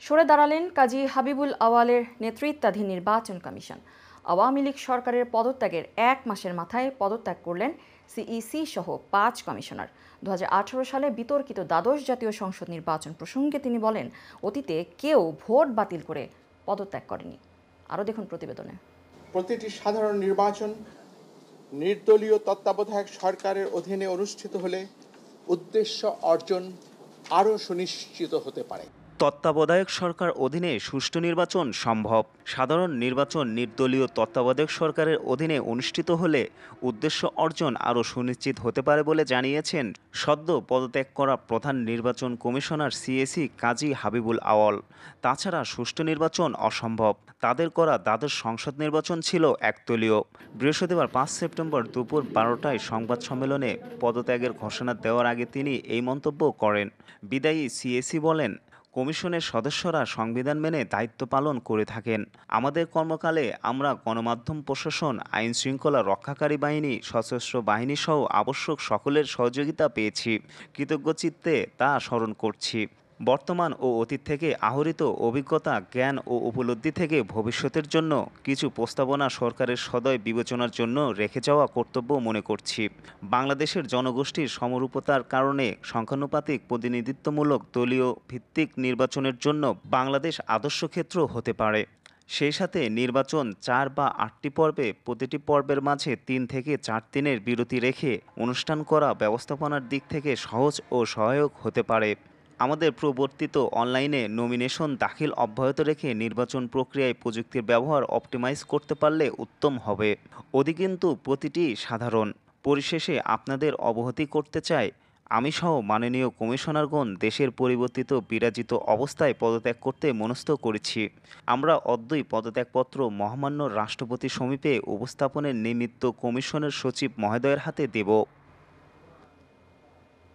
সরে দাঁড়ালেন কাজী হাবিবুল আওয়ালের নেতৃত্বাধীন নির্বাচন কমিশন। আওয়ামী লীগ সরকারের পদত্যাগের 1 মাসের মাথায় পদত্যাগ করলেন সিইসি সহ 5 কমিশনার। 2018 সালে বিতর্কিত দ্বাদশ জাতীয় সংসদ নির্বাচন প্রসঙ্গে তিনি বলেন, অতীতে কেউ ভোট বাতিল করে পদত্যাগ করেনি। আরও দেখুন প্রতিবেদনে। প্রতিটি সাধারণ নির্বাচন নির্দলীয় তত্ত্বাবধায়ক সরকারের অধীনে অনুষ্ঠিত হলে উদ্দেশ্য অর্জন আরও সুনিশ্চিত হতে পারে। তত্ত্বাবধায়ক সরকার অধীনে সুষ্ঠু নির্বাচন সম্ভব। সাধারণ নির্বাচন নির্দলীয় তত্ত্বাবধায়ক সরকারের অধীনে অনুষ্ঠিত হলে উদ্দেশ্য অর্জন আরও সুনিশ্চিত হতে পারে বলে জানিয়েছেন সদ্য পদত্যাগ করা প্রধান নির্বাচন কমিশনার সিএসি কাজী হাবিবুল আওয়াল। তাছাড়া সুষ্ঠু নির্বাচন অসম্ভব। তাদের করা দ্বাদশ সংসদ নির্বাচন ছিল একদলীয়। বৃহস্পতিবার 5 সেপ্টেম্বর দুপুর 12টায় সংবাদ সম্মেলনে পদত্যাগের ঘোষণা দেওয়ার আগে তিনি এই মন্তব্য করেন। বিদায়ী সিএসি বলেন, কমিশনের সদস্যরা সংবিধান মেনে দায়িত্ব পালন করে থাকেন। আমাদের কর্মকালে আমরা গণমাধ্যম প্রশাসন, আইন শৃঙ্খলা রক্ষাকারী বাহিনী, সশস্ত্র বাহিনী সহ আবশ্যক সকলের সহযোগিতা পেয়েছি। কৃতজ্ঞ চিত্তে তা স্মরণ করছি। বর্তমান ও অতীত থেকে আহরিত অভিজ্ঞতা, জ্ঞান ও উপলব্ধি থেকে ভবিষ্যতের জন্য কিছু প্রস্তাবনা সরকারের সদয় বিবেচনার জন্য রেখে যাওয়া কর্তব্য মনে করছি। বাংলাদেশের জনগোষ্ঠীর সমরূপতার কারণে সংখ্যানুপাতিক প্রতিনিধিত্বমূলক দলীয় ভিত্তিক নির্বাচনের জন্য বাংলাদেশ আদর্শ ক্ষেত্র হতে পারে। সেই সাথে নির্বাচন 4 বা 8টি পর্বে, প্রতিটি পর্বের মাঝে 3 থেকে 4 দিনের বিরতি রেখে অনুষ্ঠান করা ব্যবস্থাপনার দিক থেকে সহজ ও সহায়ক হতে পারে। আমাদের প্রবর্তিত অনলাইনে নমিনেশন দাখিল অব্যাহত রেখে নির্বাচন প্রক্রিয়ায় প্রযুক্তির ব্যবহার অপটিমাইজ করতে পারলে উত্তম হবে। কিন্তু প্রতিটি সাধারণ। পরিশেষে আপনাদের অবহিত করতে চাই, আমি সহ মাননীয় কমিশনারগণ দেশের পরিবর্তিত বিরাজিত অবস্থায় পদত্যাগ করতে মনস্থ করেছি। আমরা অদ্যই পদত্যাগপত্র মহামান্য রাষ্ট্রপতি সমীপে উপস্থাপনের নিমিত্ত কমিশনের সচিব মহোদয়ের হাতে দেব।